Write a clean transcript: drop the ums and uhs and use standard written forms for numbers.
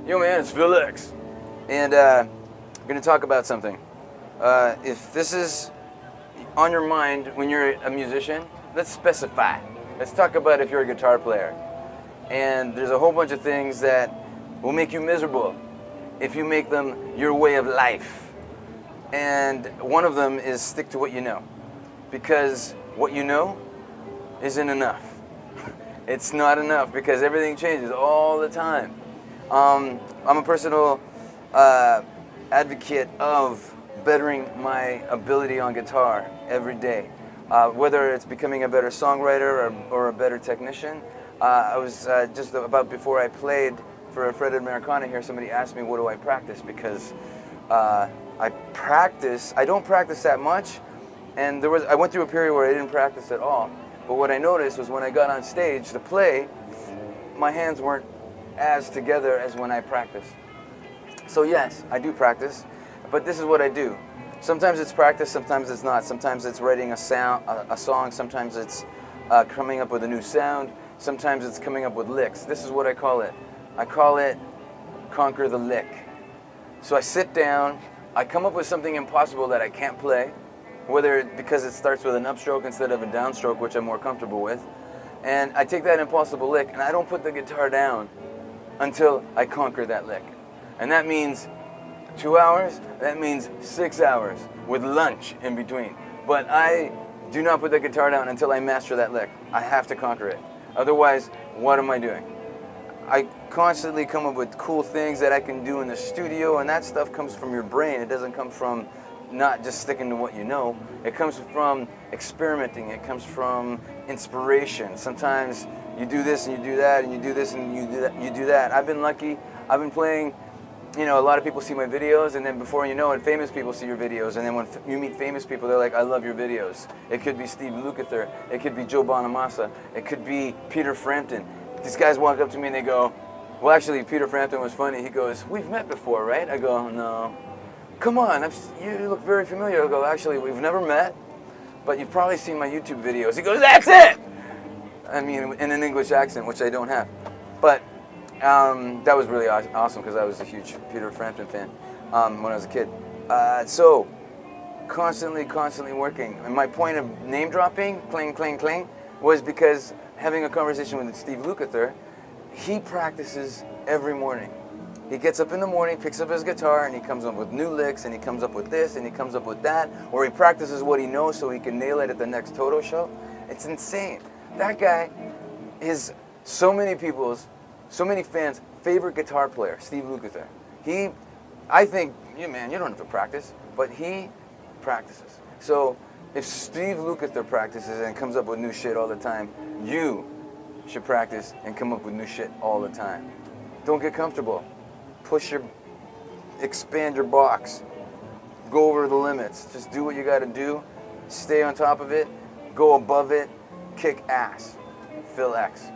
Yo man, it's Phil X. And I'm going to talk about something. If this is on your mind when you're a musician, let's specify. Let's talk about if you're a guitar player. And there's a whole bunch of things that will make you miserable if you make them your way of life. And one of them is stick to what you know. Because what you know isn't enough. It's not enough because everything changes all the time. I'm a personal advocate of bettering my ability on guitar every day. Whether it's becoming a better songwriter or a better technician. I was just about before I played for Fred Americana here, somebody asked me what do I practice, because I don't practice that much, and I went through a period where I didn't practice at all. But what I noticed was when I got on stage to play, my hands weren't as together as when I practice. So yes, I do practice, but this is what I do. Sometimes it's practice, sometimes it's not. Sometimes it's writing a song, sometimes it's coming up with a new sound, sometimes it's coming up with licks. This is what I call it. I call it conquer the lick. So I sit down, I come up with something impossible that I can't play, whether because it starts with an upstroke instead of a downstroke, which I'm more comfortable with, and I take that impossible lick and I don't put the guitar down until I conquer that lick. And that means 2 hours, that means 6 hours with lunch in between. But I do not put the guitar down until I master that lick. I have to conquer it. Otherwise, what am I doing? I constantly come up with cool things that I can do in the studio, and that stuff comes from your brain. It doesn't come from not just sticking to what you know. It comes from experimenting. It comes from inspiration. Sometimes you do this and you do that, and you do this and you do that. I've been lucky. I've been playing, a lot of people see my videos, and then before you know it, famous people see your videos, and then when you meet famous people, they're like, I love your videos. It could be Steve Lukather. It could be Joe Bonamassa. It could be Peter Frampton. These guys walk up to me and they go, well, actually, Peter Frampton was funny. He goes, we've met before, right? I go, no. Come on, you look very familiar. I go, actually, we've never met, but you've probably seen my YouTube videos. He goes, that's it! I mean, in an English accent, which I don't have. But that was really awesome because I was a huge Peter Frampton fan when I was a kid. So, constantly working. And my point of name dropping, cling, cling, cling, was because having a conversation with Steve Lukather, he practices every morning. He gets up in the morning, picks up his guitar, and he comes up with new licks, and he comes up with this, and he comes up with that, or he practices what he knows so he can nail it at the next Toto show. It's insane. That guy is so many fans' favorite guitar player, Steve Lukather. I think, man, you don't have to practice, but he practices. So if Steve Lukather practices and comes up with new shit all the time, you should practice and come up with new shit all the time. Don't get comfortable. Expand your box. Go over the limits. Just do what you gotta do. Stay on top of it. Go above it. Kick ass. Phil X.